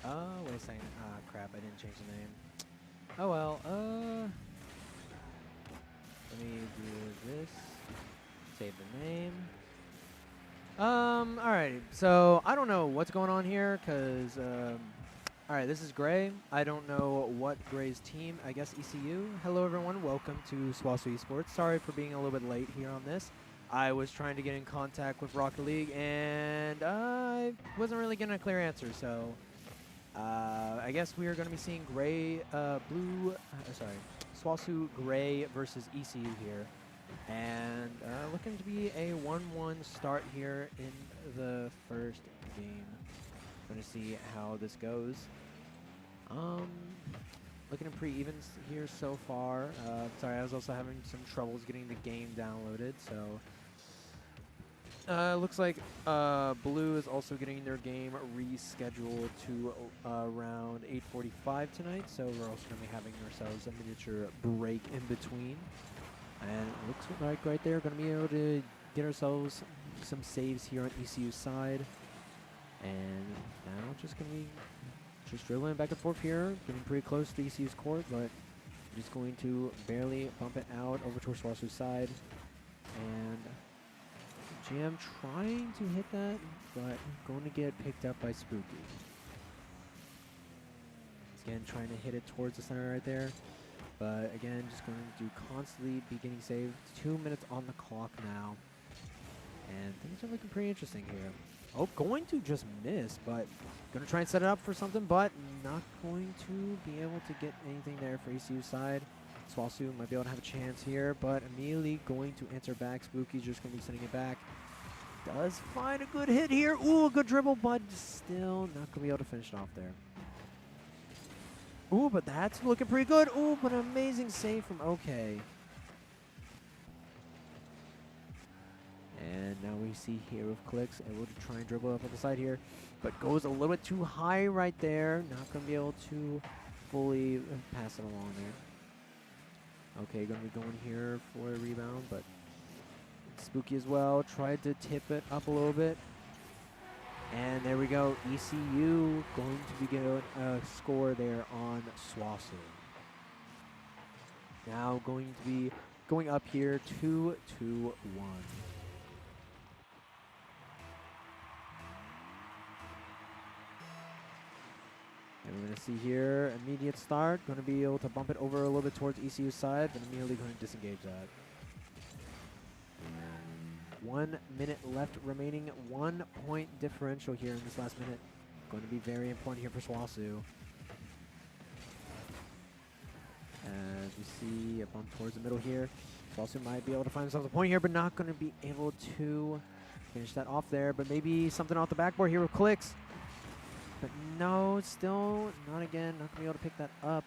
Oh, wait a second. Ah, crap, I didn't change the name. Oh well, let me do this. Save the name. Alrighty. So, I don't know what's going on here, because, alright, this is Gray. I don't know what Gray's team, I guess ECU. Hello, everyone. Welcome to SWOSU Esports. Sorry for being a little bit late here on this. I was trying to get in contact with Rocket League, and I wasn't really getting a clear answer, so I guess we are going to be seeing SWOSU Gray versus ECU here. And looking to be a 1-1 start here in the first game. Going to see how this goes. Looking at pretty even here so far. Sorry, I was also having some troubles getting the game downloaded, so looks like Blue is also getting their game rescheduled to around 8:45 tonight, so we're also going to be having ourselves a miniature break in between. And it looks like right there, going to be able to get ourselves some saves here on ECU's side. And now just going to be just dribbling back and forth here, getting pretty close to ECU's court, but just going to barely bump it out over towards SWOSU's side. And GM trying to hit that, but going to get picked up by Spooky. Again, trying to hit it towards the center right there. But again, just going to constantly be getting saved. 2 minutes on the clock now. And things are looking pretty interesting here. Oh, going to just miss, but going to try and set it up for something, but not going to be able to get anything there for ECU's side. SWOSU might be able to have a chance here, but immediately going to answer back. Spooky's just going to be sending it back. Does find a good hit here. Ooh, a good dribble, but still not going to be able to finish it off there. Ooh, but that's looking pretty good. Ooh, but an amazing save from OK. And now we see here with Clicks able to try and dribble up on the side here, but goes a little bit too high right there. Not going to be able to fully pass it along there. OK, going to be going here for a rebound, but Spooky as well. Tried to tip it up a little bit. And there we go. ECU going to be getting a score there on SWOSU. Now going to be going up here 2-1. And we're going to see here, immediate start. Going to be able to bump it over a little bit towards ECU's side, but immediately going to disengage that. 1 minute left remaining. 1 point differential here in this last minute. Going to be very important here for SWOSU. As we see a bump towards the middle here. SWOSU might be able to find themselves a point here, but not going to be able to finish that off there. But maybe something off the backboard here with Clicks. But no, still not again. Not going to be able to pick that up.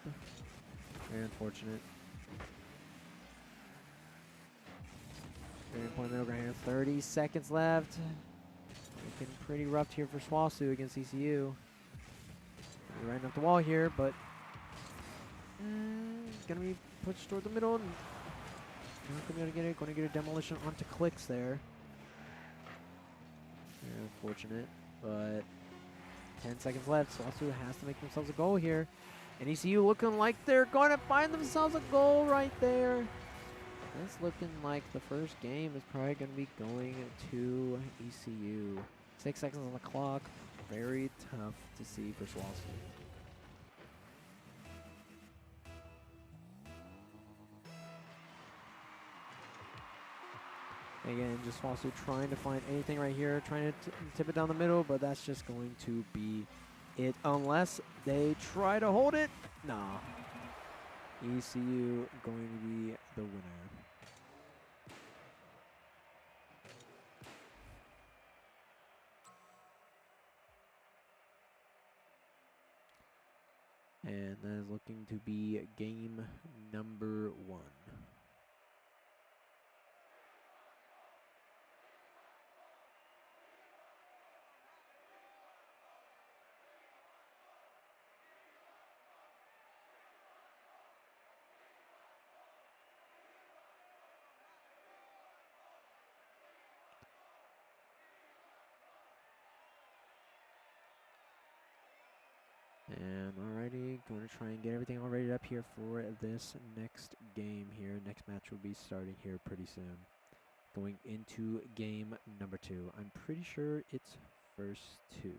Very unfortunate. Very important middle ground here. 30 seconds left. Looking pretty rough here for SWOSU against ECU. Right up the wall here, but gonna be pushed toward the middle. Not gonna be able to get it. Going to get a demolition onto Clicks there. Very unfortunate, but 10 seconds left. SWOSU has to make themselves a goal here. And ECU looking like they're going to find themselves a goal right there. It's looking like the first game is probably going to be going to ECU. 6 seconds on the clock. Very tough to see for SWOSU. Again, just SWOSU trying to find anything right here. Trying to tip it down the middle, but that's just going to be it. Unless they try to hold it. Nah. ECU going to be the winner. And that is looking to be game number 1. And alrighty, going to try and get everything all ready up here for this next game here. Next match will be starting here pretty soon. Going into game number 2. I'm pretty sure it's first 2.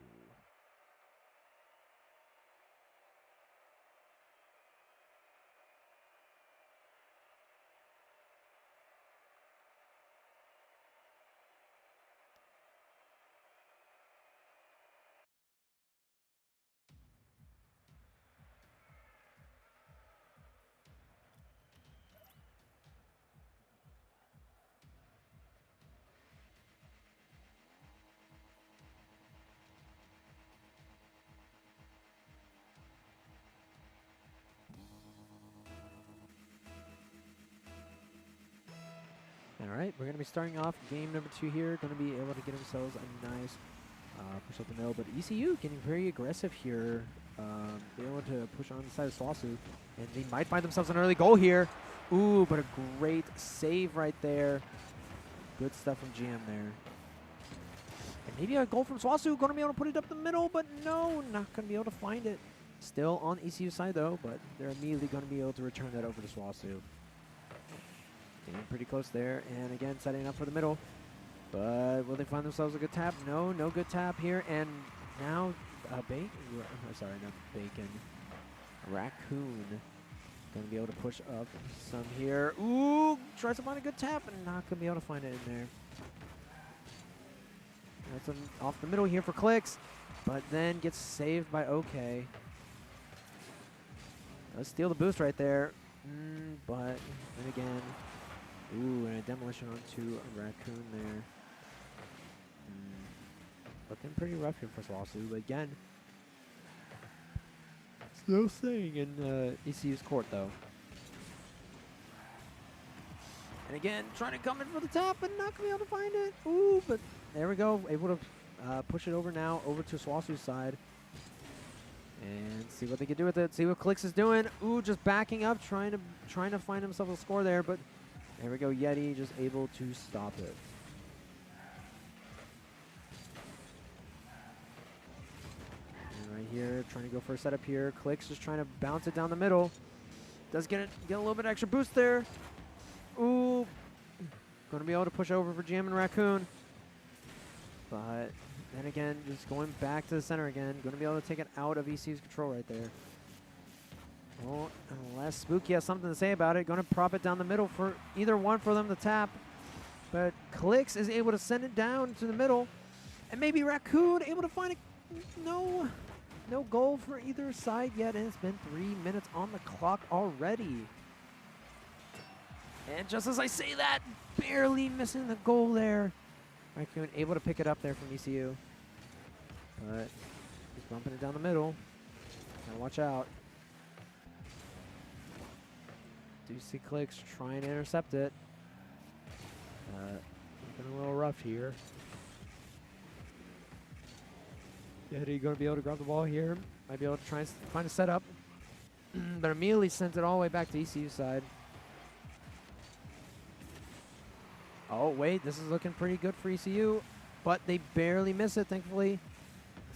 Alright, we're going to be starting off game number 2 here. Going to be able to get themselves a nice push up the middle. But ECU getting very aggressive here. Being able to push on the side of SWOSU. And they might find themselves an early goal here. Ooh, but a great save right there. Good stuff from GM there. And maybe a goal from SWOSU. Going to be able to put it up the middle, but no, not going to be able to find it. Still on ECU side though, but they're immediately going to be able to return that over to SWOSU. Getting pretty close there, and again, setting up for the middle. But will they find themselves a good tap? No, no good tap here. And now, Bacon, sorry, not Bacon. Raccoon going to be able to push up some here. Ooh, tries to find a good tap, and not going to be able to find it in there. That's off the middle here for Clicks, but then gets saved by OK. Let's steal the boost right there. But then again, ooh, and a demolition onto a Raccoon there. Looking pretty rough here for SWOSU, but again, no saying in ECU's court though. And again, trying to come in for the tap, but not going to be able to find it. Ooh, but there we go. Able to push it over now, over to SWOSU's side. And see what they can do with it. See what Clicks is doing. Ooh, just backing up, trying to find himself a score there, but there we go. Yeti just able to stop it. And right here, trying to go for a setup here. Clicks just trying to bounce it down the middle. Does get a little bit extra boost there. Ooh, going to be able to push over for Jam and Raccoon. But then again, just going back to the center again. Going to be able to take it out of ECU's control right there. Well, unless Spooky has something to say about it, going to prop it down the middle for either one for them to tap. But Clicks is able to send it down to the middle. And maybe Raccoon able to find it. No goal for either side yet. And it's been 3 minutes on the clock already. And just as I say that, barely missing the goal there. Raccoon able to pick it up there from ECU. But he's bumping it down the middle. Gotta watch out. Do see Clicks trying to intercept it. Looking a little rough here. Yeti going to be able to grab the ball here. Might be able to try and find a setup. But immediately sent it all the way back to ECU side. Oh, wait. This is looking pretty good for ECU. But they barely miss it, thankfully.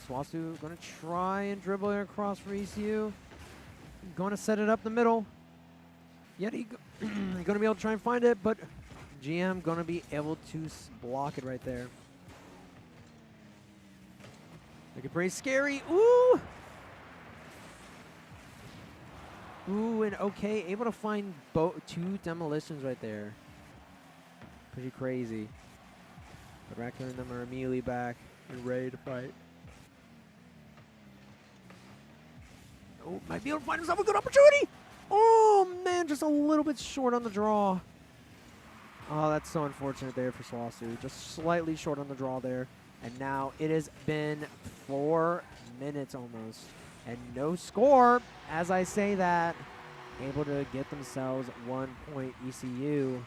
SWOSU going to try and dribble it across for ECU. Going to set it up the middle. Yeti going to be able to try and find it, but GM going to be able to block it right there. Looking pretty scary. Ooh! Ooh, and OK, able to find 2 demolitions right there. Pretty crazy. But Raccoon and them are immediately back and ready to fight. Oh, might be able to find himself a good opportunity. Oh, man, just a little bit short on the draw. Oh, that's so unfortunate there for SWOSU. Just slightly short on the draw there. And now it has been 4 minutes almost. And no score, as I say that. Able to get themselves 1 point. ECU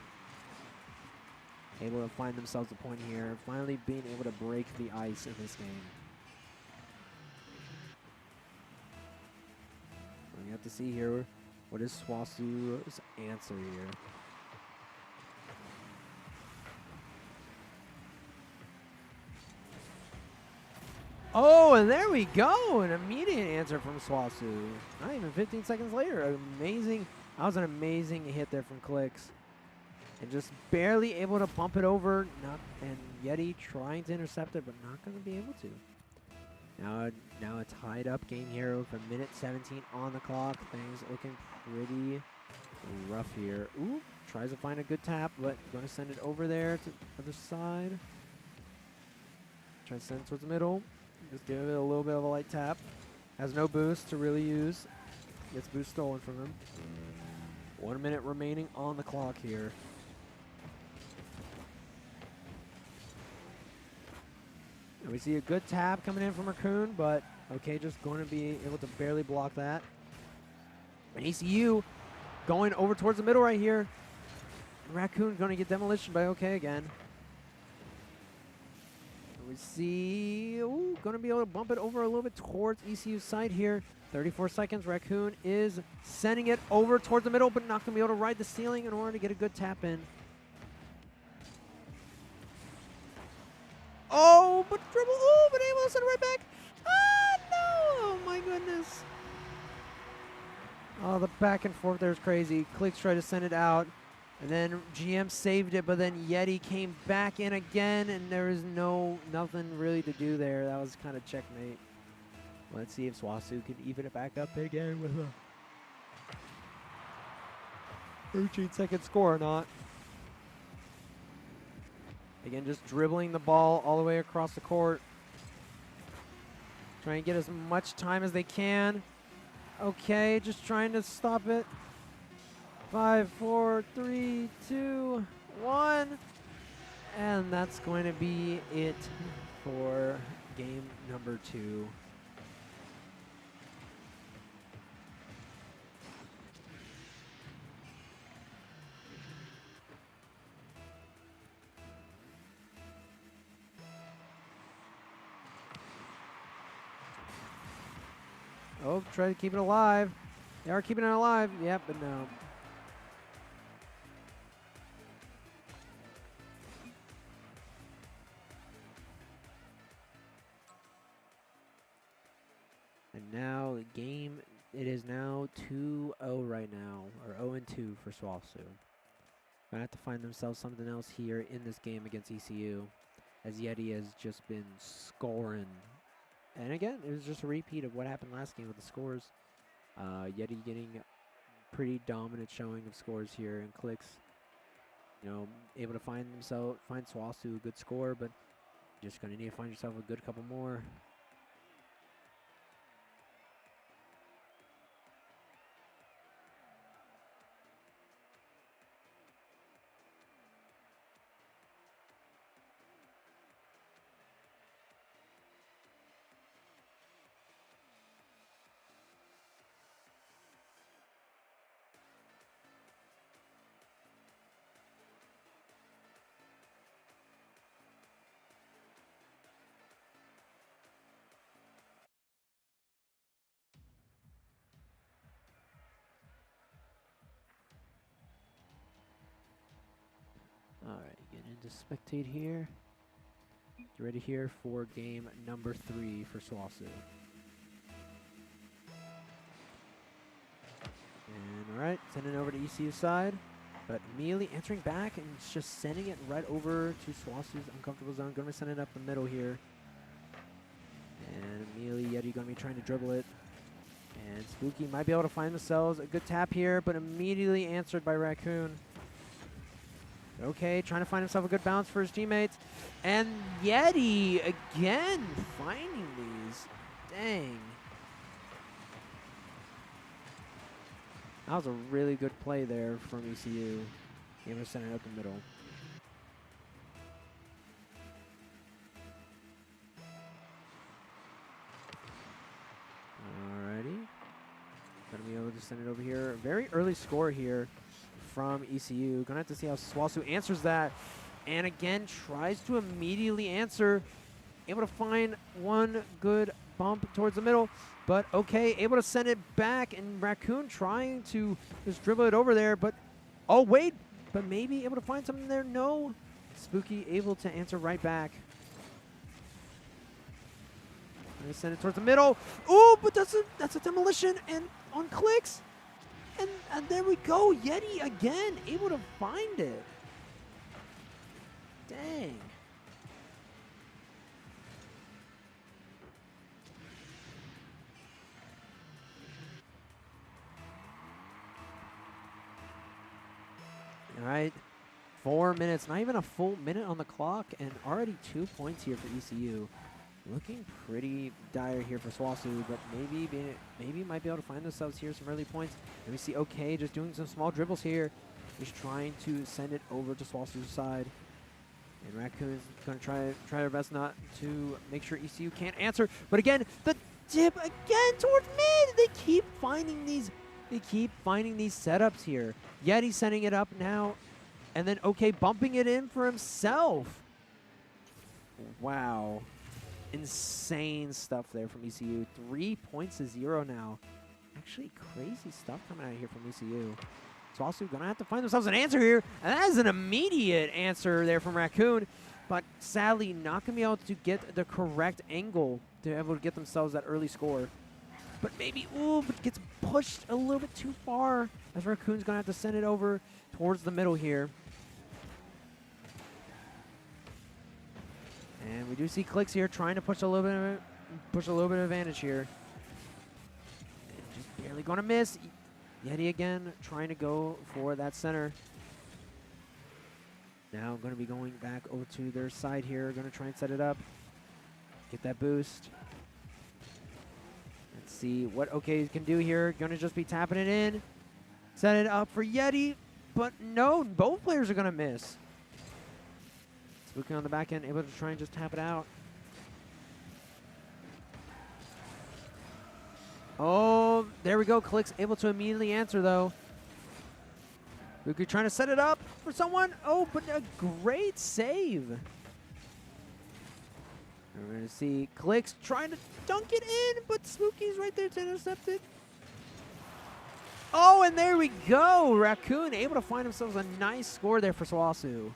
able to find themselves a point here. Finally being able to break the ice in this game. We have to see here, what is SWOSU's answer here? Oh, and there we go. An immediate answer from SWOSU. Not even 15 seconds later. Amazing. That was an amazing hit there from Clicks. And just barely able to bump it over. And Yeti trying to intercept it, but not going to be able to. Now a tied up game here with a minute 17 on the clock. Things looking pretty rough here. Ooh, tries to find a good tap, but going to send it over there to the other side. Try to send it towards the middle. Just give it a little bit of a light tap. Has no boost to really use. Gets boost stolen from him. 1 minute remaining on the clock here. And we see a good tap coming in from Raccoon, but okay, just going to be able to barely block that. And ECU going over towards the middle right here. Raccoon going to get demolition by okay again. And we see, going to be able to bump it over a little bit towards ECU's side here. 34 seconds. Raccoon is sending it over towards the middle, but not going to be able to ride the ceiling in order to get a good tap in. Oh, but dribble. Oh, but able to send it right back. Ah, no. Oh, my goodness. Oh, the back and forth there is crazy. Clicks tried to send it out, and then GM saved it, but then Yeti came back in again, and there was nothing really to do there. That was kind of checkmate. Let's see if SWOSU can even it back up again with a 13-second score or not. Again, just dribbling the ball all the way across the court. Trying to get as much time as they can. Okay, just trying to stop it. 5, 4, 3, 2, 1. And that's going to be it for game number 2. Oh, try to keep it alive. They are keeping it alive. Yep, but no. And now the game, it is now 2-0 right now, or 0-2 for SWOSU. Gonna have to find themselves something else here in this game against ECU, as Yeti has just been scoring. And again, it was just a repeat of what happened last game with the scores. Yeti getting pretty dominant showing of scores here, and Clicks, able to find SWOSU a good score, but just gonna need to find yourself a good couple more. Alright, get into spectate here. Get ready here for game number 3 for SWOSU. And alright, sending over to ECU's side, but immediately answering back and just sending it right over to SWOSU's uncomfortable zone. Going to send it up the middle here. And immediately Yeti going to be trying to dribble it. And Spooky might be able to find themselves a good tap here, but immediately answered by Raccoon. Okay, trying to find himself a good bounce for his teammates. And Yeti again finding these. Dang. That was a really good play there from ECU. Able to send it up the middle. Alrighty. Gonna be able to send it over here. Very early score here from ECU. Gonna have to see how SWOSU answers that. And again, tries to immediately answer. Able to find one good bump towards the middle. But okay, able to send it back. And Raccoon trying to just dribble it over there. But, oh wait, but maybe able to find something there. No. Spooky able to answer right back. Gonna send it towards the middle. Ooh, but that's a demolition and on clicks. And there we go. Yeti again, able to find it. Dang. All right. 4 minutes, not even a full minute on the clock, and already 2 points here for ECU. Looking pretty dire here for SWOSU, but maybe might be able to find themselves here some early points. And we see OK just doing some small dribbles here. Just trying to send it over to SWOSU's side. And Raccoon's going to try their best not to make sure ECU can't answer. But again, the dip again towards mid. They keep finding these setups here. Yeti sending it up now. And then OK bumping it in for himself. Wow. Insane stuff there from ECU. 3 points to 0 now. Actually, crazy stuff coming out here from ECU. SWOSU going to have to find themselves an answer here. And that is an immediate answer there from Raccoon. But sadly, not going to be able to get the correct angle to be able to get themselves that early score. But maybe, ooh, but gets pushed a little bit too far. As Raccoon's going to have to send it over towards the middle here. And we do see Clicks here trying to push a little bit of advantage here. And just barely going to miss. Yeti again trying to go for that center. Now going to be going back over to their side here. Going to try and set it up. Get that boost. Let's see what OK can do here. Going to just be tapping it in. Set it up for Yeti. But no, both players are going to miss. Spooky on the back end, able to try and just tap it out. Oh, there we go. Clicks able to immediately answer, though. Spooky trying to set it up for someone. Oh, but a great save. We're going to see Clicks trying to dunk it in, but Spooky's right there to intercept it. Oh, and there we go. Raccoon able to find themselves a nice score there for SWOSU.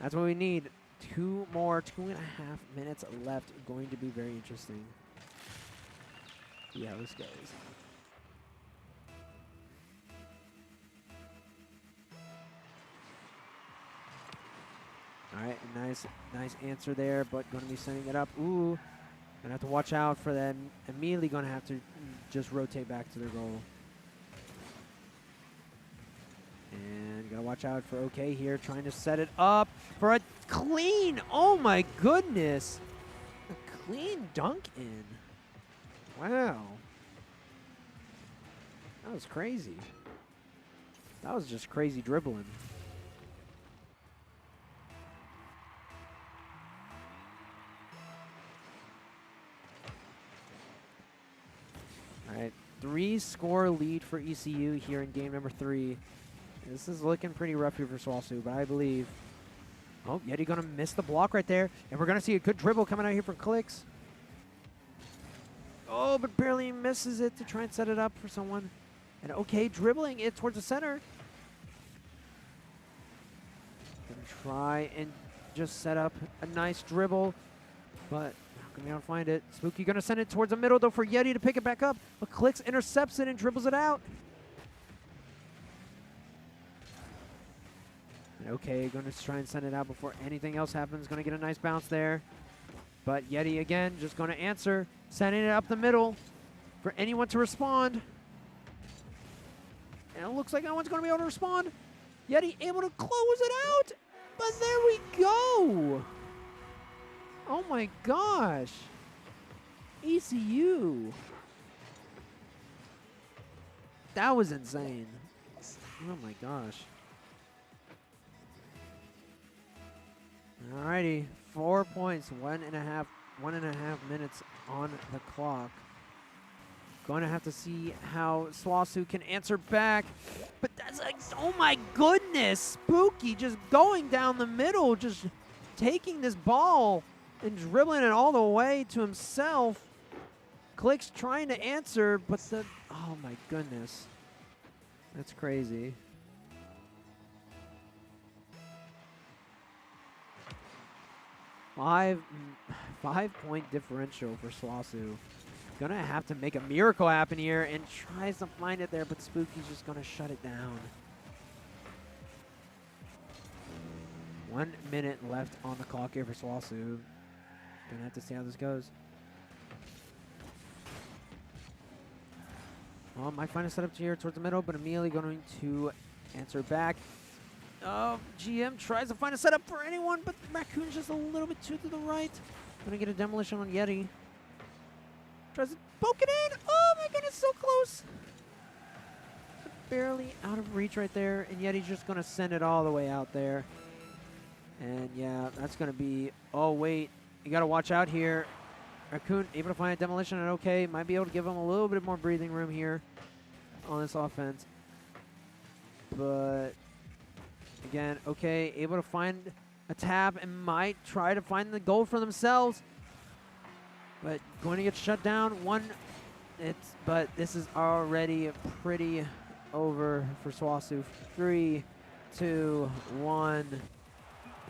That's what we need. 2 more, 2.5 minutes left. Going to be very interesting. See how this goes. All right, nice answer there, but going to be sending it up. Ooh, gonna have to watch out for them. Immediately going to have to just rotate back to their goal. And gotta watch out for OK here, trying to set it up for a clean, oh my goodness. A clean dunk in. Wow. That was crazy. That was just crazy dribbling. All right, 3-score lead for ECU here in game number 3. This is looking pretty rough here for SWOSU, but I believe. Oh, Yeti going to miss the block right there. And we're going to see a good dribble coming out here from Clicks. Oh, but barely misses it to try and set it up for someone. And OK dribbling it towards the center. Going to try and just set up a nice dribble. But not going to be able to find it. Spooky going to send it towards the middle, though, for Yeti to pick it back up. But Clicks intercepts it and dribbles it out. OK, going to try and send it out before anything else happens. Going to get a nice bounce there. But Yeti, again, just going to answer. Sending it up the middle for anyone to respond. And it looks like no one's going to be able to respond. Yeti able to close it out. But there we go. Oh, my gosh. ECU. That was insane. Oh, my gosh. Alrighty, 4 points, 1.5 minutes on the clock. Going to have to see how SWOSU can answer back. But that's like, oh my goodness, Spooky just going down the middle, just taking this ball and dribbling it all the way to himself. Clicks trying to answer, but oh my goodness. That's crazy. 5-point differential for SWOSU. Gonna have to make a miracle happen here and tries to find it there, but Spooky's just gonna shut it down. 1 minute left on the clock here for SWOSU. Gonna have to see how this goes. Well, might find a setup here towards the middle, but immediately going to answer back. Oh, GM tries to find a setup for anyone, but Raccoon's just a little bit too to the right. Gonna get a demolition on Yeti. Tries to poke it in. Oh my goodness, so close. Barely out of reach right there, and Yeti's just gonna send it all the way out there. And yeah, that's gonna be, oh wait, you gotta watch out here. Raccoon able to find a demolition and okay, might be able to give him a little bit more breathing room here on this offense. But again, okay, able to find a tap and might try to find the goal for themselves. But going to get shut down. But this is already pretty over for SWOSU. 3, 2, 1.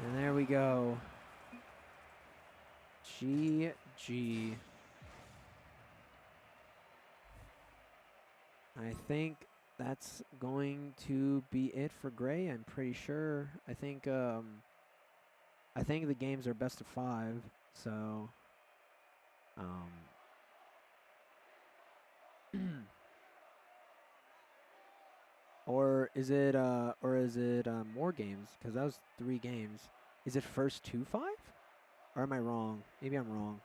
And there we go. GG. I think that's going to be it for Gray. I'm pretty sure. I think the games are best of 5. So or is it more games? Because that was 3 games. Is it first to 5? Or am I wrong? Maybe I'm wrong.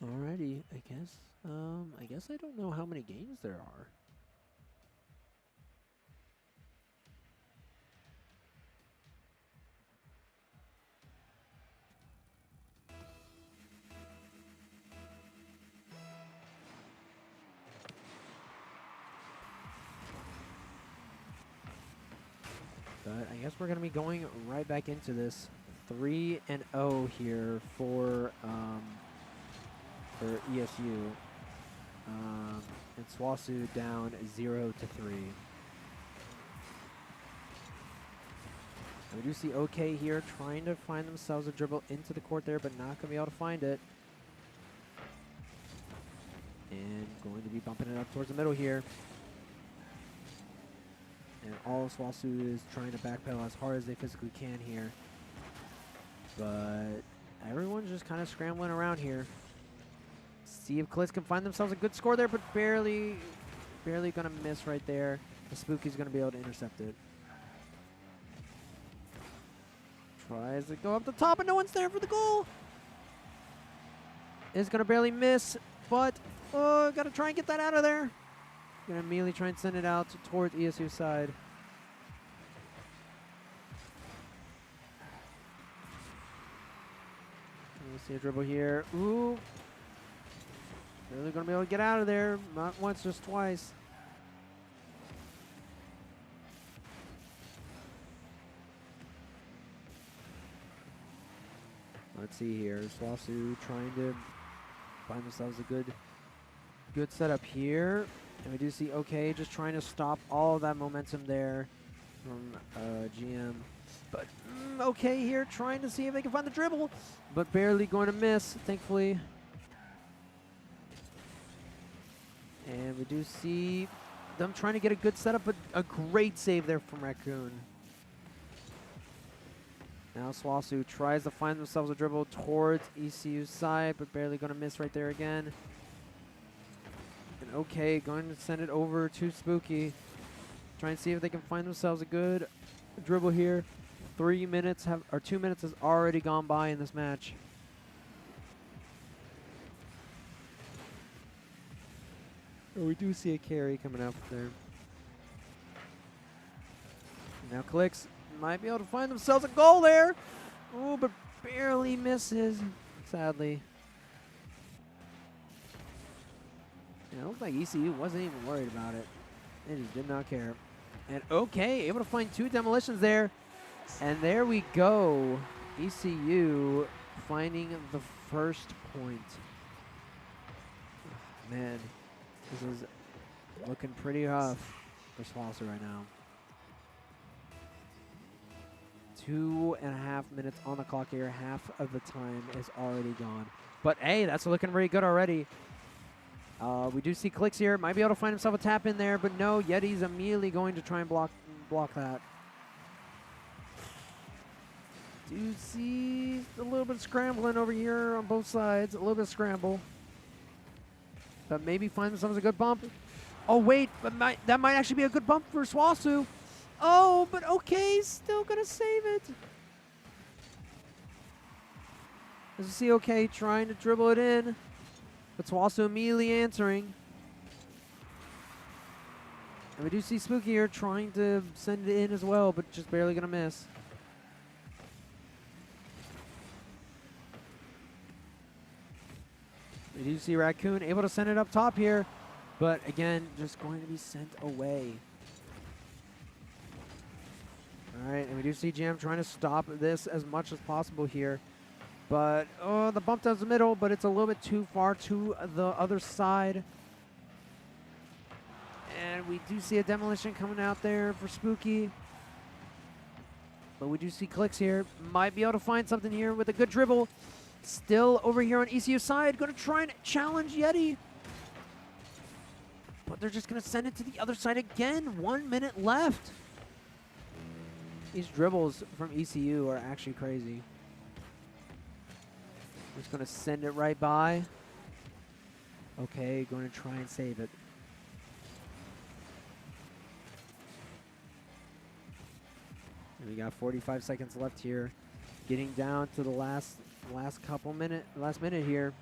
Alrighty, I guess I don't know how many games there are. But I guess we're gonna be going right back into this. 3-0 here for ESU. And SWOSU down 0-3. We do see OK here trying to find themselves a dribble into the court there, but not going to be able to find it. And going to be bumping it up towards the middle here. And all of SWOSU is trying to backpedal as hard as they physically can here. But everyone's just kind of scrambling around here. See if Clits can find themselves a good score there, but barely going to miss right there. The Spooky's going to be able to intercept it. Tries to go up the top, and no one's there for the goal. Is going to barely miss, but got to try and get that out of there. Going to immediately try and send it out towards ESU's side. We'll see a dribble here. Ooh. Really going to be able to get out of there. Not once, just twice. Let's see here. SWOSU trying to find themselves a good setup here. And we do see OK just trying to stop all of that momentum there from GM. But OK here trying to see if they can find the dribble, but barely going to miss, thankfully. And we do see them trying to get a good setup, but a great save there from Raccoon. Now SWOSU tries to find themselves a dribble towards ECU's side, but barely going to miss right there again. And OK, going to send it over to Spooky. Try and see if they can find themselves a good dribble here. 2 minutes has already gone by in this match. But we do see a carry coming out there. Now Clicks might be able to find themselves a goal there. Oh, but barely misses, sadly. Yeah, it looked like ECU wasn't even worried about it. They just did not care. And okay, able to find 2 demolitions there. And there we go. ECU finding the first point. Oh, man, this is looking pretty rough for SWOSU right now. 2.5 minutes on the clock here. Half of the time is already gone. But hey, that's looking very good already. We do see Clicks here. Might be able to find himself a tap in there, but no, Yeti's immediately going to try and block that. Do see a little bit of scrambling over here on both sides. A little bit of scramble. But maybe find themselves a good bump. Oh, wait, but that might actually be a good bump for SWOSU. Oh, but okay, still going to save it. As you see, okay, trying to dribble it in. But SWOSU immediately answering. And we do see Spooky here trying to send it in as well, but just barely going to miss. We do see Raccoon able to send it up top here, but again, just going to be sent away. All right, and we do see Jam trying to stop this as much as possible here. But, oh, the bump down the middle, but it's a little bit too far to the other side. And we do see a demolition coming out there for Spooky. But we do see Clicks here. Might be able to find something here with a good dribble. Still over here on ECU side. Going to try and challenge Yeti. But they're just going to send it to the other side again. 1 minute left. These dribbles from ECU are actually crazy. Just going to send it right by. Okay, going to try and save it. And we got 45 seconds left here. Getting down to the last minute here.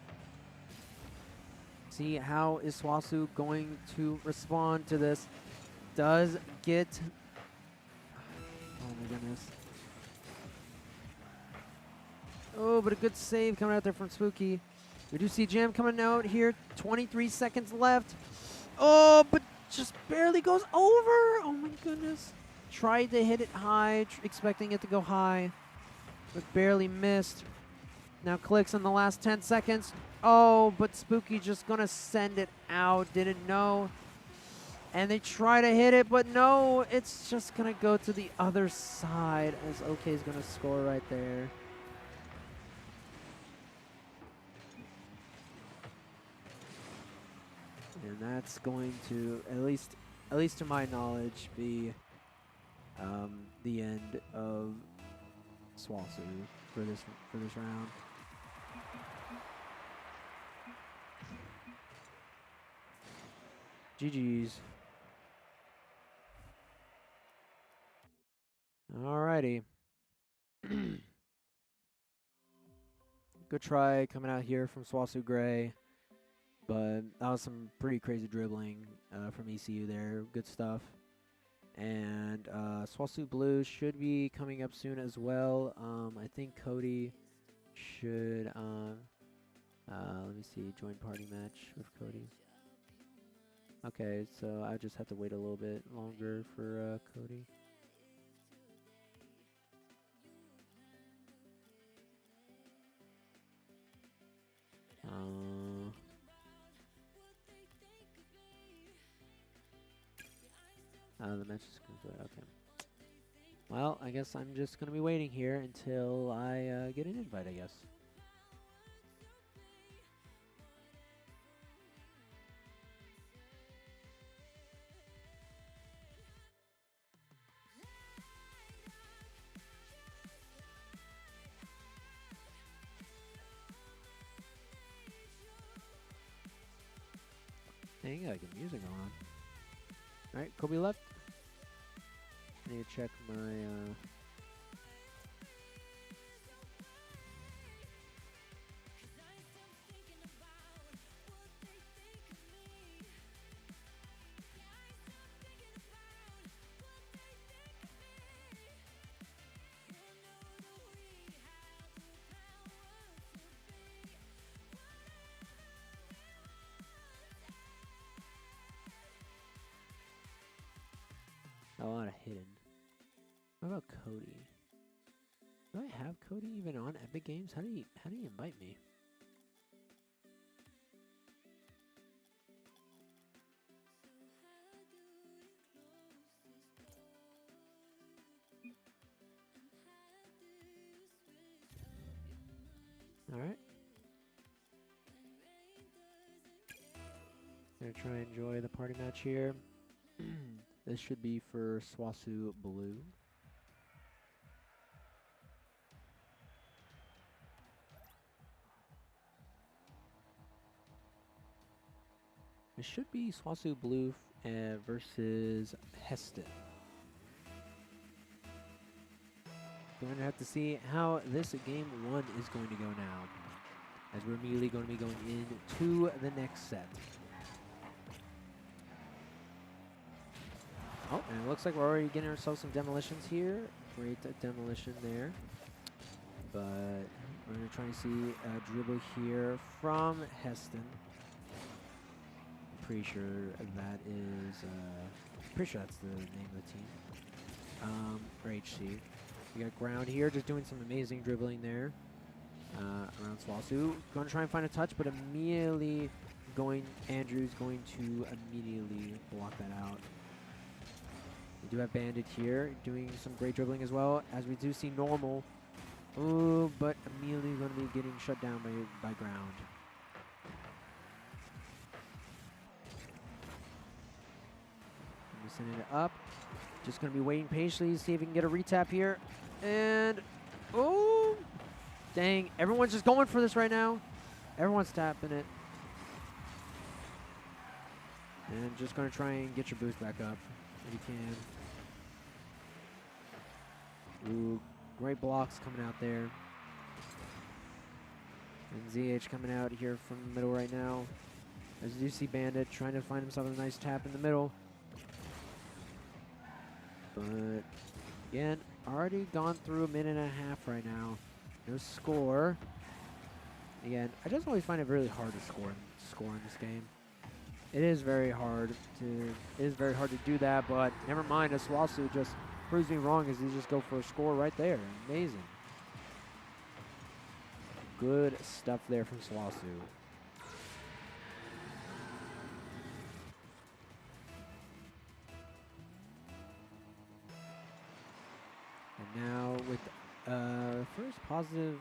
See how is SWOSU going to respond to this. Does get... Oh my goodness. Oh, but a good save coming out there from Spooky. We do see Jam coming out here. 23 seconds left. Oh, but just barely goes over. Oh my goodness. Tried to hit it high, expecting it to go high, but barely missed. Now Clicks in the last 10 seconds. Oh, but Spooky just going to send it out. Didn't know. And they try to hit it, but no, it's just going to go to the other side as OK is going to score right there. And that's going to, at least to my knowledge, be the end of SWOSU for this round. GG's. Alrighty. Good try coming out here from SWOSU Gray. But that was some pretty crazy dribbling from ECU there. Good stuff. And SWOSU Blue should be coming up soon as well. I think Cody should... let me see. Join party match with Cody. Okay, so I just have to wait a little bit longer for Cody. The match is complete. Okay. Well, I guess I'm just gonna be waiting here until I get an invite, I guess. Dang, I got good music going on. Alright, Kobe left. I need to check my A lot of hidden. What about Cody? Do I have Cody even on Epic Games? How do you invite me? All right. Gonna try and enjoy the party match here. This should be for SWOSU Blue. It should be SWOSU Blue versus Hesston. We're going to have to see how this game 1 is going to go now, as we're immediately going to be going into the next set. Oh, and it looks like we're already getting ourselves some demolitions here. Great demolition there. But we're going to try and see a dribble here from Hesston. Pretty sure that is, pretty sure that's the name of the team. Or HC. We got ground here, just doing some amazing dribbling there around SWOSU. Going to try and find a touch, but immediately Andrew's going to immediately block that out. We do have Bandit here, doing some great dribbling as well, as we do see Normal. Ooh, but immediately going to be getting shut down by ground. Sending it up. Just going to be waiting patiently, see if we can get a retap here. And, oh, dang. Everyone's just going for this right now. Everyone's tapping it. And just going to try and get your boost back up if you can. Ooh, great blocks coming out there. And ZH coming out here from the middle right now. As you see Bandit trying to find himself a nice tap in the middle. But, again, already gone through a minute and a half right now. No score. Again, I just always find it really hard to score in this game. It is very hard to do that, but never mind. SWOSU just proves me wrong as he just go for a score right there. Amazing. Good stuff there from SWOSU. And now with first positive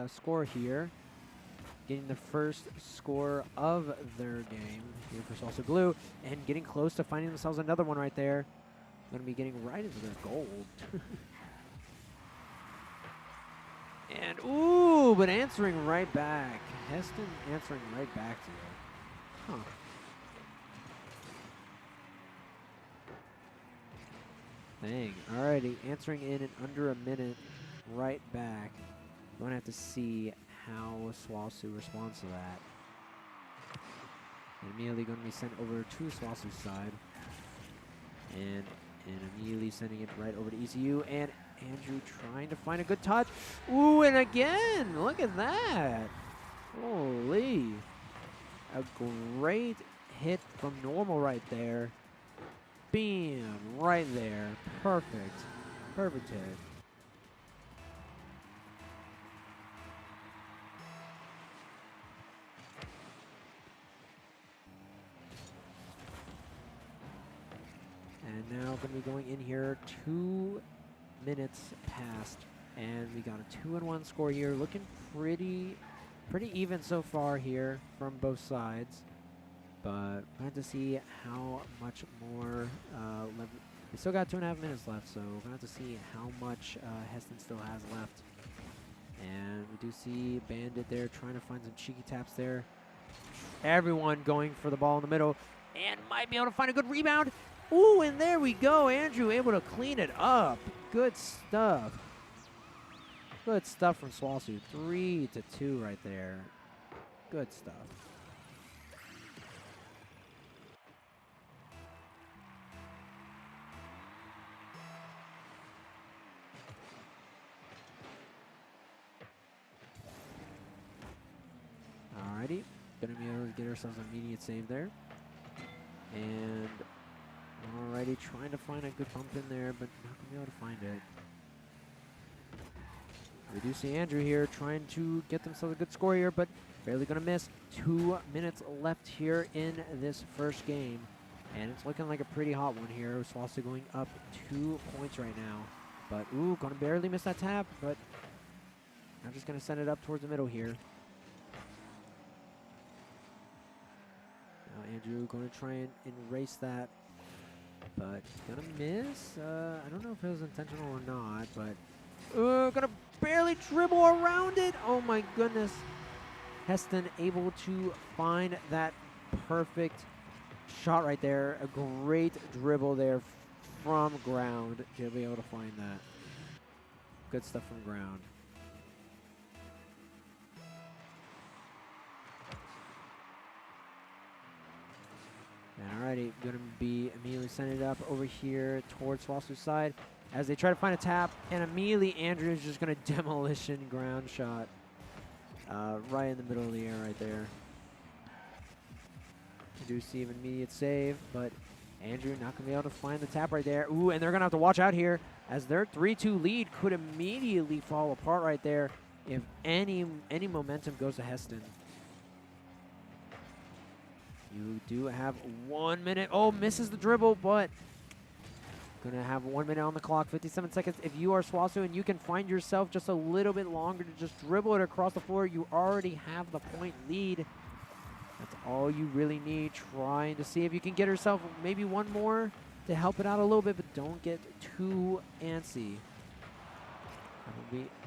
score here, getting the first score of their game here for SWOSU Blue, and getting close to finding themselves another one right there. Going to be getting right into their gold. And, ooh, but answering right back. Hesston answering right back to you. Huh. Dang. Alrighty, answering in under a minute right back. Going to have to see how SWOSU responds to that. And immediately going to be sent over to SWOSU's side. And immediately sending it right over to ECU. And Andrew trying to find a good touch. Ooh, and again, look at that. Holy. A great hit from Normal right there. Bam, right there. Perfect. Perfect hit. And now going to be going in here 2 minutes past, and we got a 2-1 score here. Looking pretty even so far here from both sides. But we're going to see how much more we still got 2.5 minutes left, so we're going to have to see how much Hesston still has left. And we do see Bandit there trying to find some cheeky taps there. Everyone going for the ball in the middle, and might be able to find a good rebound. Ooh, and there we go. Andrew able to clean it up. Good stuff. Good stuff from SWOSU. 3-2 right there. Good stuff. Alrighty. Gonna be able to get ourselves an immediate save there. And Alrighty, trying to find a good bump in there, but not going to be able to find it. We do see Andrew here trying to get themselves a good score here, but barely going to miss. 2 minutes left here in this first game. And it's looking like a pretty hot one here. SWOSU going up 2 points right now. But, ooh, going to barely miss that tap, but I'm just going to send it up towards the middle here. Now Andrew going to try and erase that, but going to miss. I don't know if it was intentional or not, but going to barely dribble around it. Oh, my goodness. Hesston able to find that perfect shot right there. A great dribble there from ground to be able to find that. Good stuff from ground. Alrighty, going to be immediately sending it up over here towards SWOSU's side as they try to find a tap, and immediately Andrew is just going to demolition ground shot right in the middle of the air right there. I do see an immediate save, but Andrew not going to be able to find the tap right there. Ooh, and they're going to have to watch out here as their 3-2 lead could immediately fall apart right there if any momentum goes to Hesston. You do have 1 minute. Oh, misses the dribble, but going to have 1 minute on the clock, 57 seconds. If you are SWOSU and you can find yourself just a little bit longer to just dribble it across the floor, you already have the point lead. That's all you really need. Trying to see if you can get yourself maybe one more to help it out a little bit, but don't get too antsy.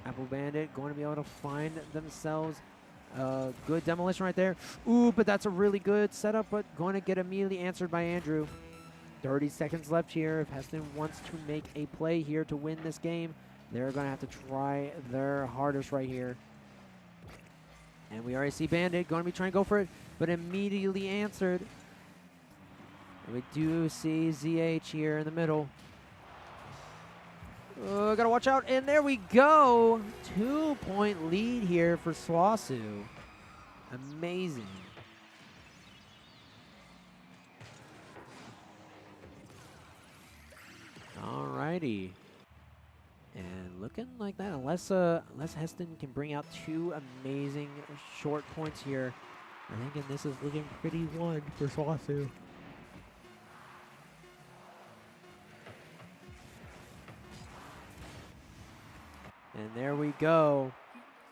Apple Bandit going to be able to find themselves good demolition right there. Ooh, but that's a really good setup, but going to get immediately answered by Andrew. 30 seconds left here. If Hesston wants to make a play here to win this game, they're going to have to try their hardest right here. And we already see Bandit going to be trying to go for it, but immediately answered. And we do see ZH here in the middle. Oh, gotta watch out, and there we go. 2-point lead here for SWOSU. Amazing. Alrighty. And looking like that, unless Hesston can bring out 2 amazing short points here, I think this is looking pretty won for SWOSU. And there we go.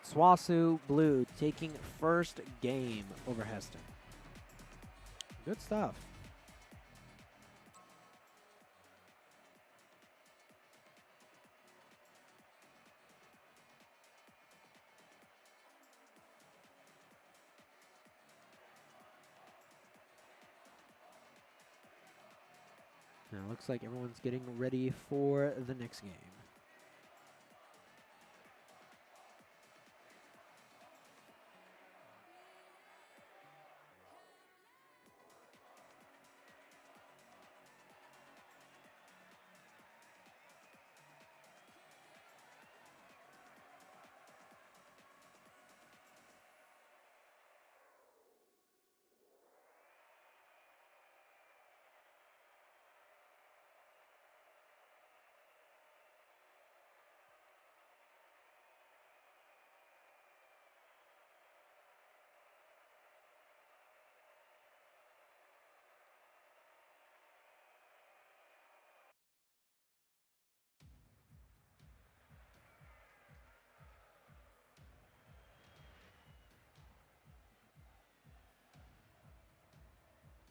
SWOSU Blue taking first game over Hesston. Good stuff. Now it looks like everyone's getting ready for the next game.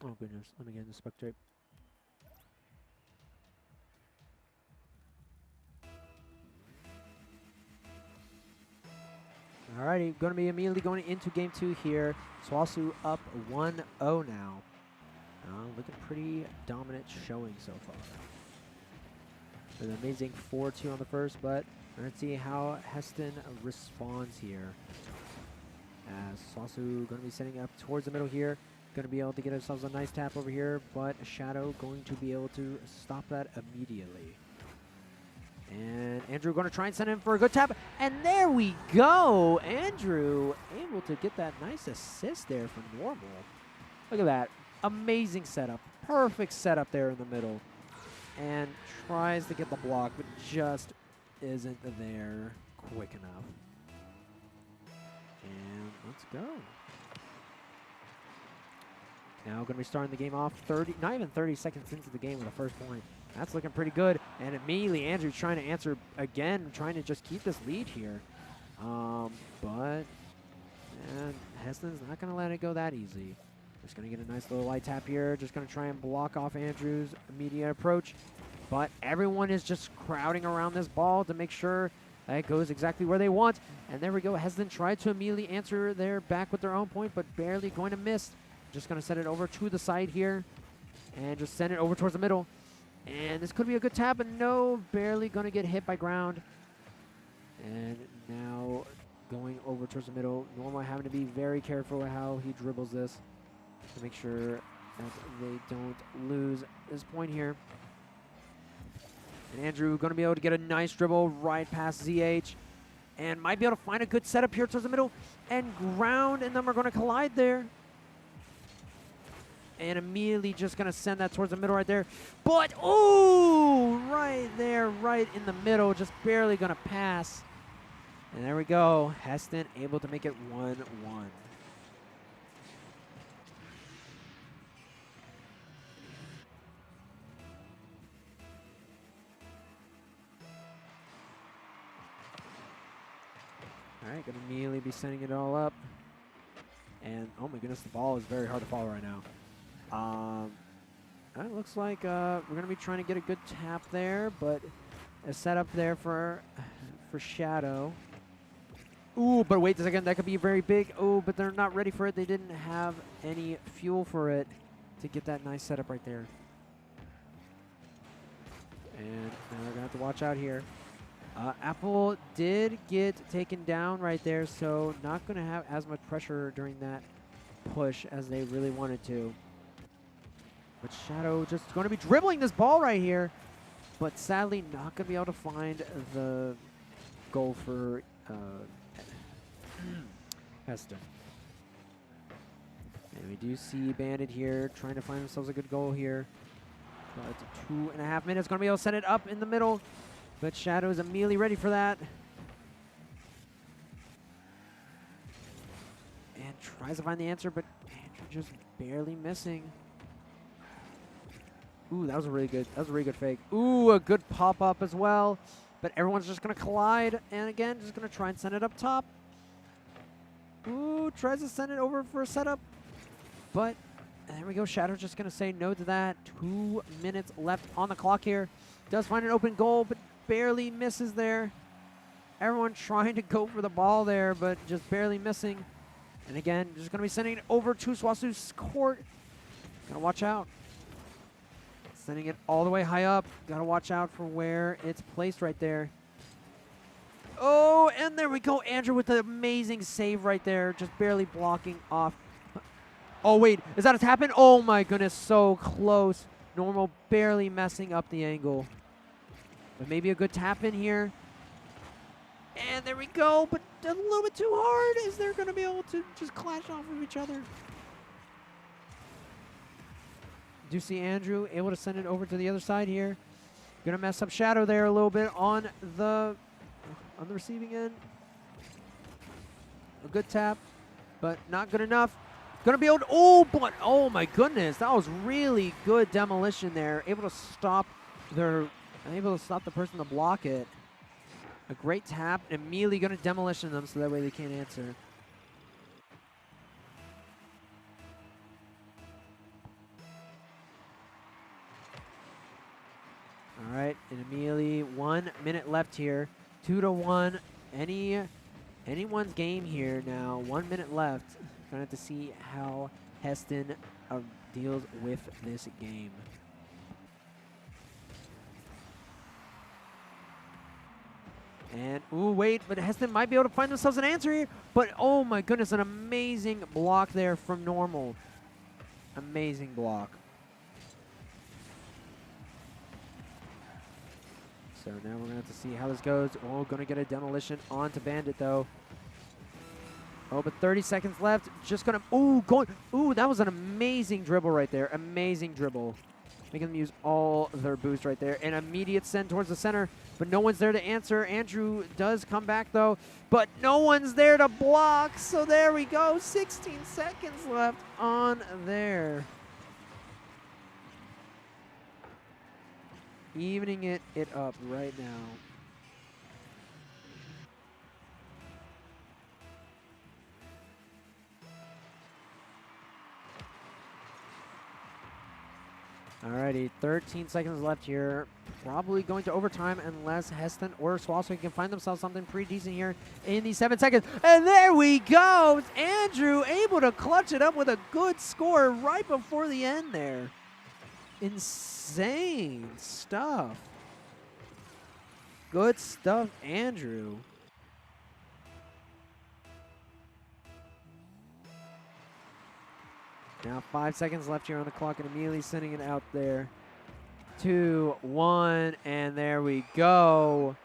Oh goodness, let me get in the spectate. Alrighty, going to be immediately going into game 2 here. SWOSU up 1-0 now. Looking pretty dominant showing so far. With an amazing 4-2 on the first, but we're going to see how Hesston responds here. As SWOSU going to be setting up towards the middle here. Going to be able to get ourselves a nice tap over here, but Shadow going to be able to stop that immediately. And Andrew going to try and send him for a good tap, and there we go. Andrew able to get that nice assist there from normal. Look at that. Amazing setup. perfect setup there in the middle. And tries to get the block, but just isn't there quick enough. And let's go. Now going to be starting the game off not even 30 seconds into the game with the first point. That's looking pretty good. And immediately Andrew's trying to answer again, trying to just keep this lead here. But Hesston's not going to let it go that easy. Just going to get a nice little light tap here. Just going to try and block off Andrew's immediate approach. But everyone is just crowding around this ball to make sure that it goes exactly where they want. And there we go. Hesston tried to immediately answer their back with their own point, but barely going to miss. Just going to send it over to the side here and just send it over towards the middle. And this could be a good tap, but no, barely going to get hit by ground. And now going over towards the middle. Normal having to be very careful with how he dribbles this to make sure that they don't lose this point here. And Andrew going to be able to get a nice dribble right past ZH. And might be able to find a good setup here towards the middle. And ground and them are going to collide there. And immediately just going to send that towards the middle right there. But, oh, right there, right in the middle. Just barely going to pass. And there we go. Hesston able to make it 1-1. All right, going to immediately be sending it all up. And, oh my goodness, the ball is very hard to follow right now. It looks like we're going to be trying to get a good tap there, but a setup there for Shadow. Ooh, but wait a second, that could be very big. Oh, but they're not ready for it. They didn't have any fuel for it to get that nice setup right there. And now we're going to have to watch out here. Apple did get taken down right there, so not going to have as much pressure during that push as they really wanted to. But Shadow just going to be dribbling this ball right here, but sadly not going to be able to find the goal for Hesston. And we do see Bandit here trying to find themselves a good goal here. But 2.5 minutes, going to be able to send it up in the middle. But Shadow is immediately ready for that. And tries to find the answer, but Andrew just barely missing. Ooh, that was a really good fake. Ooh, a good pop-up as well. But everyone's just going to collide. And again, just going to try and send it up top. Ooh, tries to send it over for a setup. But there we go. Shadow's just going to say no to that. 2 minutes left on the clock here. Does find an open goal, but barely misses there. Everyone trying to go for the ball there, but just barely missing. And again, just going to be sending it over to SWOSU's court. Got to watch out. Sending it all the way high up. Got to watch out for where it's placed right there. Oh, and there we go. Andrew with the amazing save right there. Just barely blocking off. Oh, wait. Is that a tap-in? Oh, my goodness. So close. Normal barely messing up the angle. But maybe a good tap-in here. And there we go. But a little bit too hard. Is they're going to be able to just clash off of each other. Do see Andrew able to send it over to the other side here. Gonna mess up Shadow there a little bit on the receiving end. A good tap, but not good enough. Gonna be able to, oh my goodness, that was really good demolition there. Able to stop the person to block it. A great tap, and immediately gonna demolition them so that way they can't answer. All right, and immediately 1 minute left here. 2-1. Anyone's game here now. 1 minute left. Gonna have to see how Hesston deals with this game. And, ooh, wait, but Hesston might be able to find themselves an answer here. But, oh my goodness, an amazing block there from Normal. Amazing block. So now we're going to have to see how this goes. Oh, going to get a demolition onto Bandit, though. Oh, but 30 seconds left. Just gonna, ooh, going, ooh, that was an amazing dribble right there. Amazing dribble. Making them use all their boost right there. An immediate send towards the center, but no one's there to answer. Andrew does come back though, but no one's there to block. So there we go. 16 seconds left on there. Evening it up right now. Alrighty, 13 seconds left here. Probably going to overtime unless Hesston or SWOSU can find themselves something pretty decent here in these 7 seconds. And there we go! Andrew able to clutch it up with a good score right before the end there. Insane stuff. Good stuff, Andrew. Now 5 seconds left here on the clock and immediately sending it out there. 2, 1, and there we go.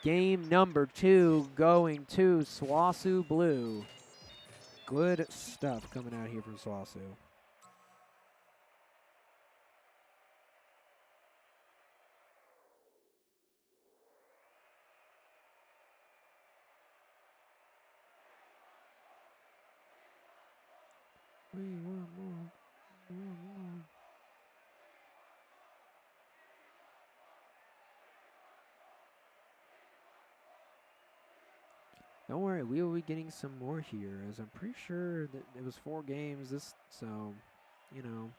Game number 2 going to SWOSU Blue. Good stuff coming out here from SWOSU. We want more. We want more. Don't worry, we will be getting some more here, as I'm pretty sure that it was 4 games. So, you know.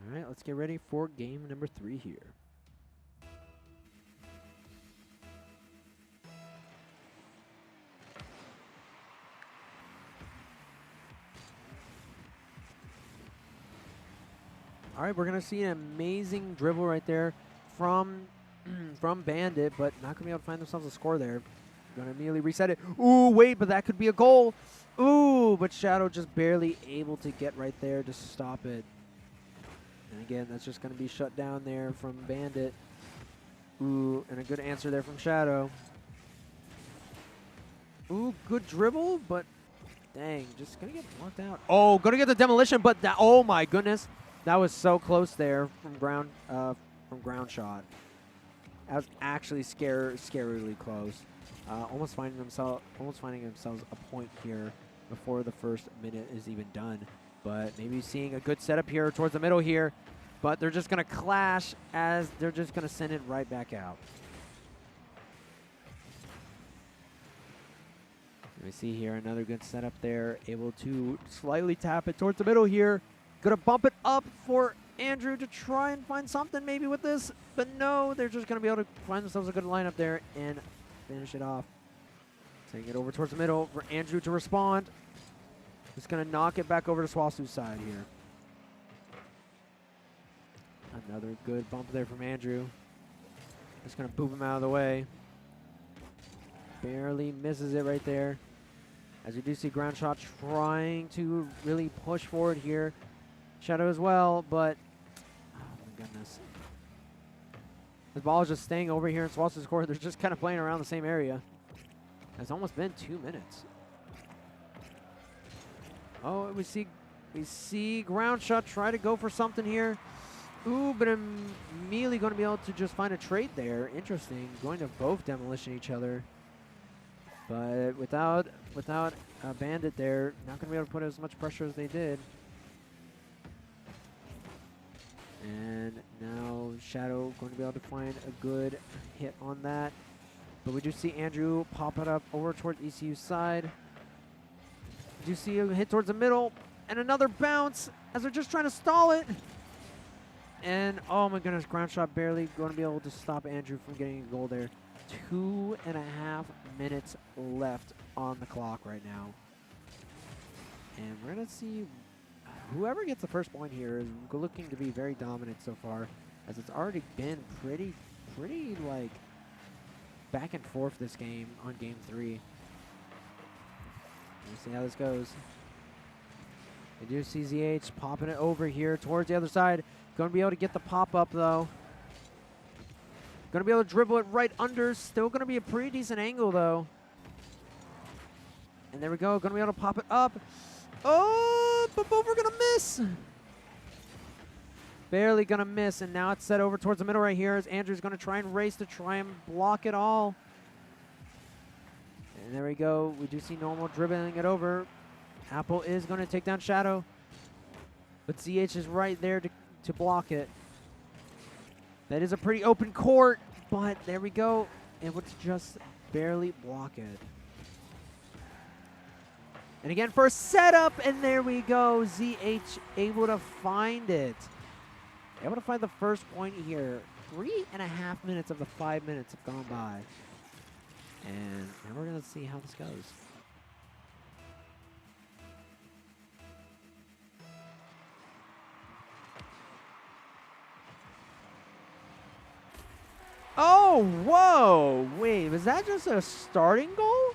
All right, let's get ready for game number 3 here. All right, we're going to see an amazing dribble right there from from Bandit, but not going to be able to find themselves a score there. Going to immediately reset it. Ooh, wait, but that could be a goal. Ooh, but Shadow just barely able to get right there to stop it. And again, that's just going to be shut down there from Bandit. Ooh, and a good answer there from Shadow. Ooh, good dribble, but dang, just going to get blocked out. Oh, going to get the demolition, but that, oh my goodness. That was so close there from ground shot. That was actually scarily close. Almost finding themselves a point here before the first minute is even done. But maybe seeing a good setup here towards the middle here. But they're just going to clash as they're just going to send it right back out. We see here another good setup there. Able to slightly tap it towards the middle here. Going to bump it up for Andrew to try and find something maybe with this. But no, they're just going to be able to find themselves a good lineup there and finish it off. Sending it over towards the middle for Andrew to respond. Just going to knock it back over to SWOSU's side here. Another good bump there from Andrew. Just going to boop him out of the way. Barely misses it right there. As we do see ground shot trying to really push forward here. Shadow as well, but oh my goodness. The ball is just staying over here in SWOSU's court. They're just kind of playing around the same area. It's almost been 2 minutes. Oh, we see ground shot try to go for something here. Ooh, but immediately going to be able to just find a trade there. Interesting. Going to both demolition each other. But without a Bandit there, not going to be able to put as much pressure as they did. And now Shadow going to be able to find a good hit on that. But we do see Andrew pop it up over towards ECU's side. We do see a hit towards the middle. And another bounce as they're just trying to stall it. And, oh my goodness, ground shot barely going to be able to stop Andrew from getting a goal there. 2.5 minutes left on the clock right now. And we're going to see whoever gets the first point here is looking to be very dominant so far, as it's already been pretty like back and forth this game on game 3. Let's see how this goes. We do see ZH popping it over here towards the other side. Going to be able to get the pop-up, though. Going to be able to dribble it right under. Still going to be a pretty decent angle, though. And there we go. Going to be able to pop it up. Oh, but both are going to miss. Barely going to miss. And now it's set over towards the middle right here as Andrew's going to try and race to try and block it all. And there we go. We do see Normal dribbling it over. Apple is going to take down Shadow. But ZH is right there to block it. That is a pretty open court, but there we go. Able to just barely block it. And again for a setup, and there we go. ZH able to find it. Able to find the first point here. 3.5 minutes of the 5 minutes have gone by. And now we're going to see how this goes. Oh, whoa. Wait, was that just a starting goal?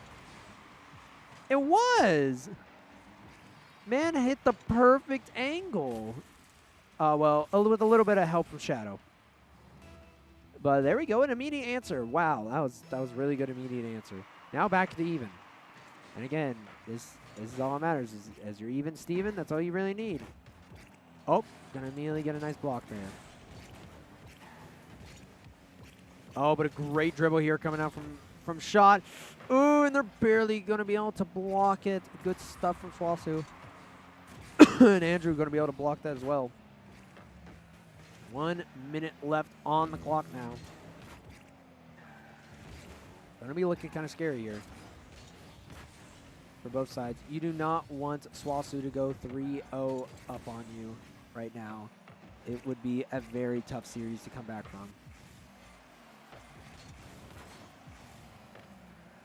It was. Man hit the perfect angle. Well, with a little bit of help from Shadow. But there we go, an immediate answer. Wow, that was really good immediate answer. Now back to even. And again, this is all that matters. As you're even, Steven, that's all you really need. Oh, gonna immediately get a nice block there. Oh, but a great dribble here coming out from Shot. Ooh, and they're barely going to be able to block it. Good stuff from SWOSU. And Andrew going to be able to block that as well. 1 minute left on the clock now. Going to be looking kind of scary here for both sides. You do not want SWOSU to go 3-0 up on you right now. It would be a very tough series to come back from.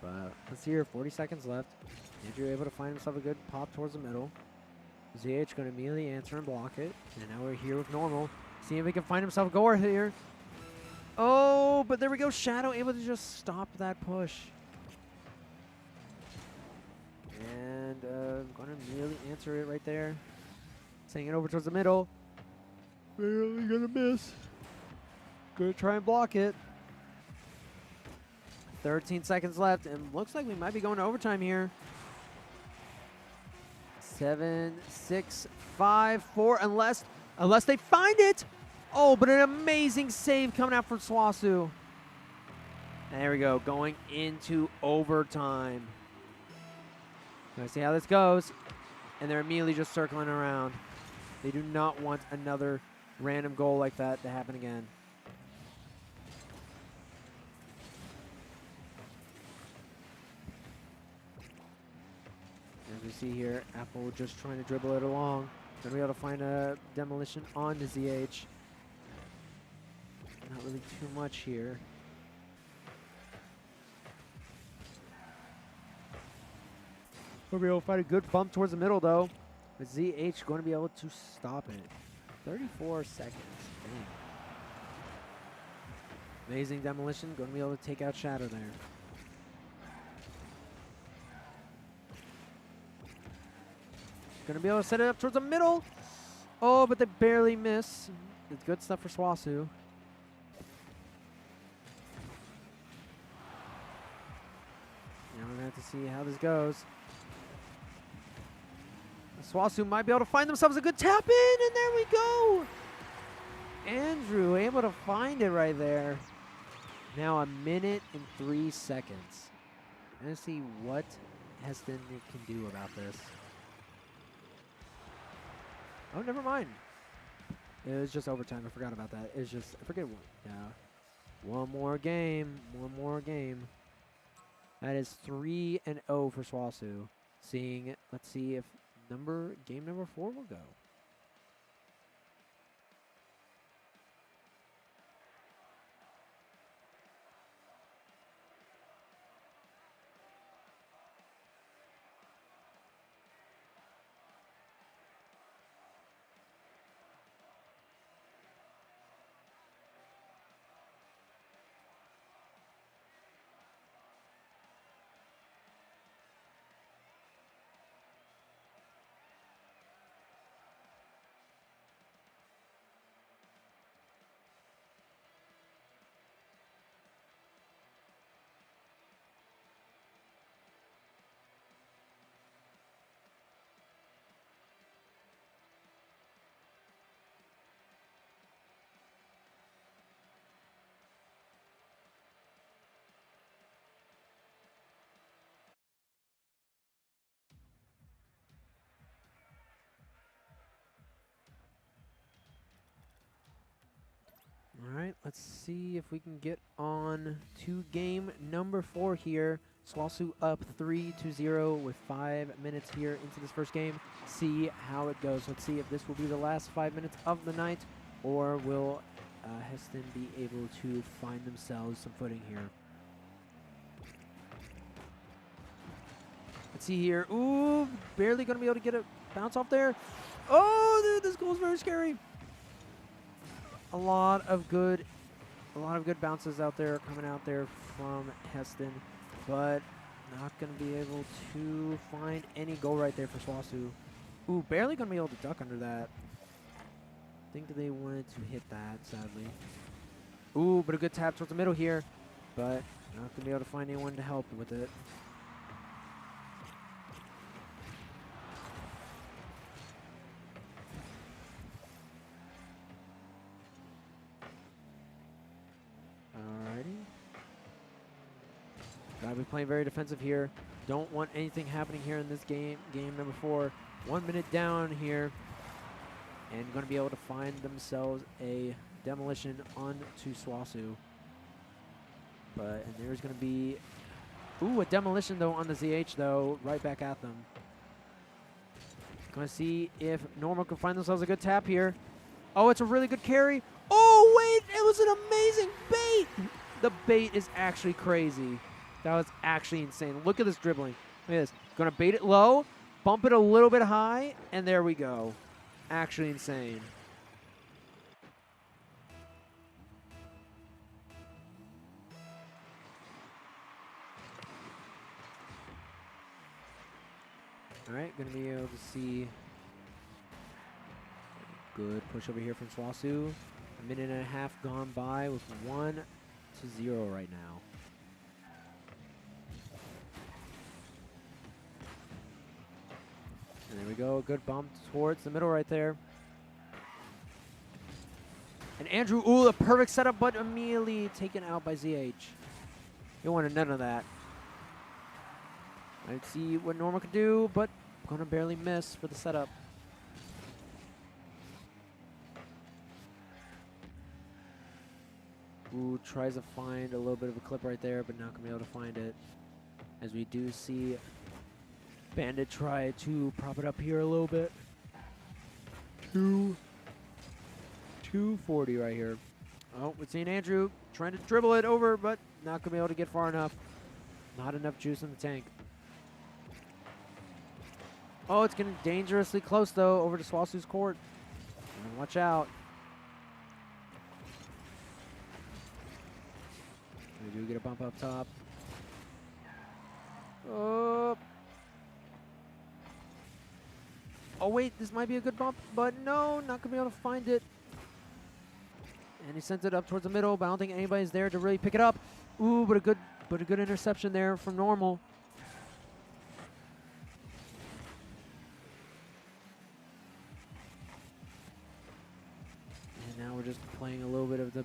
But let's see here, 40 seconds left. Andrew able to find himself a good pop towards the middle. ZH going to immediately answer and block it. And now we're here with Normal. See if he can find himself a goal here. Oh, but there we go. Shadow able to just stop that push. And going to immediately answer it right there. Sending it over towards the middle. Barely going to miss. Going to try and block it. 13 seconds left, and looks like we might be going to overtime here. 7, 6, 5, 4, unless they find it. Oh, but an amazing save coming out from SWOSU. There we go, going into overtime. Let's see how this goes. And they're immediately just circling around. They do not want another random goal like that to happen again. As we see here, Apple just trying to dribble it along. Gonna be able to find a demolition on the ZH. Not really too much here. We'll be able to find a good bump towards the middle though. But ZH going to be able to stop it. 34 seconds. Dang. Amazing demolition. Going to be able to take out Shadow there. Going to be able to set it up towards the middle. Oh, but they barely miss. It's good stuff for SWOSU. Now we're going to have to see how this goes. SWOSU might be able to find themselves a good tap in, and there we go. Andrew able to find it right there. Now 1 minute and 3 seconds. I'm going to see what Hesston can do about this. Oh, never mind. It was just overtime. I forgot about that. It's just, I forget what. Yeah. One more game. One more game. That is 3-0 for SWOSU. Let's see if game number 4 will go. let's see if we can get on to game number 4 here. SWOSU up 3-0 with 5 minutes here into this first game. See how it goes. Let's see if this will be the last 5 minutes of the night, or will Hesston be able to find themselves some footing here. Let's see here. Ooh, barely going to be able to get a bounce off there. Oh, dude, this goal is very scary. A lot of good bounces out there coming out there from Hesston, but not going to be able to find any goal right there for SWOSU. Ooh, barely going to be able to duck under that. I think they wanted to hit that, sadly. Ooh, but a good tap towards the middle here, but not going to be able to find anyone to help with it. Gotta be playing very defensive here. Don't want anything happening here in this game. Game number 4. 1 minute down here. And going to be able to find themselves a demolition onto SWOSU. And there's going to be... Ooh, a demolition, though, on the ZH, though. Right back at them. Going to see if Normal can find themselves a good tap here. Oh, it's a really good carry. Oh, wait! It was an amazing bait! The bait is actually crazy. That was actually insane. Look at this dribbling. Look at this. Going to bait it low, bump it a little bit high, and there we go. Actually insane. All right, going to be able to see good push over here from SWOSU. A minute and a half gone by with 1-0 right now. And there we go, a good bump towards the middle right there. And Andrew, ooh, the perfect setup, but immediately taken out by ZH. You wanted none of that. I'd see what Normal could do, but gonna barely miss for the setup. Ooh, tries to find a little bit of a clip right there, but not gonna be able to find it. As we do see Bandit try to prop it up here a little bit. 240 right here. Oh, we're seeing Andrew trying to dribble it over, but not going to be able to get far enough. Not enough juice in the tank. Oh, it's getting dangerously close, though, over to SWOSU's court. And watch out. We do get a bump up top. Oh. Oh, wait, this might be a good bump, but no, not going to be able to find it. And he sends it up towards the middle, but I don't think anybody's there to really pick it up. Ooh, but a good interception there from Normal. And now we're just playing a little bit of the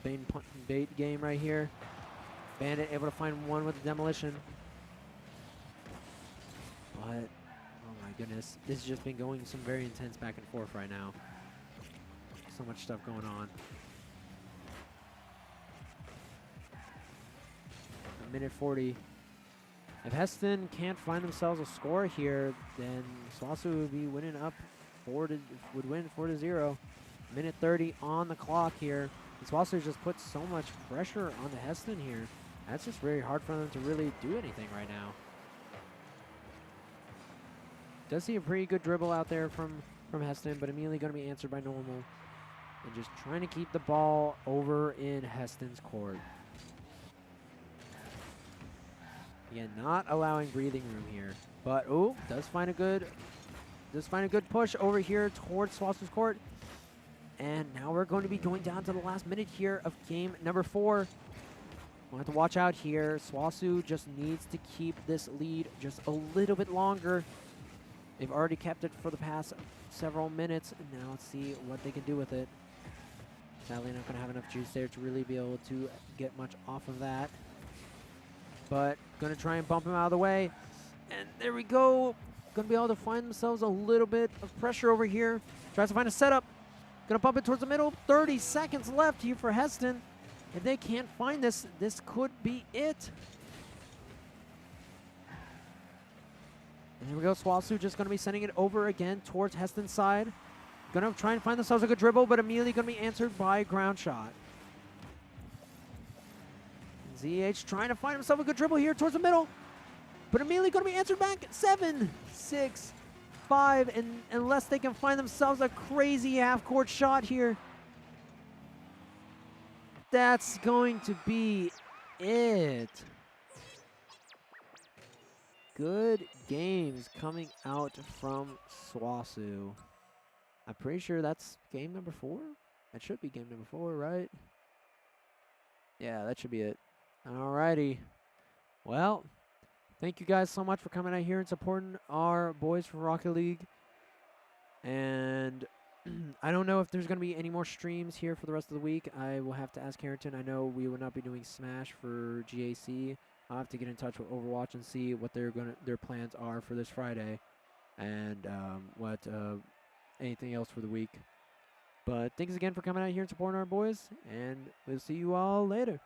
bait game right here. Bandit able to find one with the demolition. But goodness, this has just been going some very intense back and forth right now. So much stuff going on. A minute 40. If Hesston can't find themselves a score here, then SWOSU would be winning up would win 4-0. Minute 30 on the clock here. And SWOSU just put so much pressure on the Hesston here. That's just very hard for them to really do anything right now. Does see a pretty good dribble out there from Hesston, but immediately going to be answered by Normal. And just trying to keep the ball over in Hesston's court. Again, not allowing breathing room here. But, oh, does find a good push over here towards SWOSU's court. And now we're going to be going down to the last minute here of game number 4. We'll have to watch out here. SWOSU just needs to keep this lead just a little bit longer. They've already kept it for the past several minutes, and now let's see what they can do with it. Sadly, not going to have enough juice there to really be able to get much off of that. But going to try and bump him out of the way. And there we go. Going to be able to find themselves a little bit of pressure over here. Tries to find a setup. Going to bump it towards the middle. 30 seconds left here for Hesston. If they can't find this, this could be it. And here we go. SWOSU just going to be sending it over again towards Hesston's side. Going to try and find themselves a good dribble, but immediately going to be answered by a ground shot. ZH trying to find himself a good dribble here towards the middle, but immediately going to be answered back. 7, 6, 5, and unless they can find themselves a crazy half-court shot here, that's going to be it. Good games coming out from SWOSU. I'm pretty sure that's game number 4. That should be game number 4, right? Yeah, that should be it. Alrighty. Well, thank you guys so much for coming out here and supporting our boys from Rocket League. And I don't know if there's going to be any more streams here for the rest of the week. I will have to ask Harrington. I know we will not be doing Smash for GAC. I'll have to get in touch with Overwatch and see what their plans are for this Friday, and what anything else for the week. But thanks again for coming out here and supporting our boys, and we'll see you all later.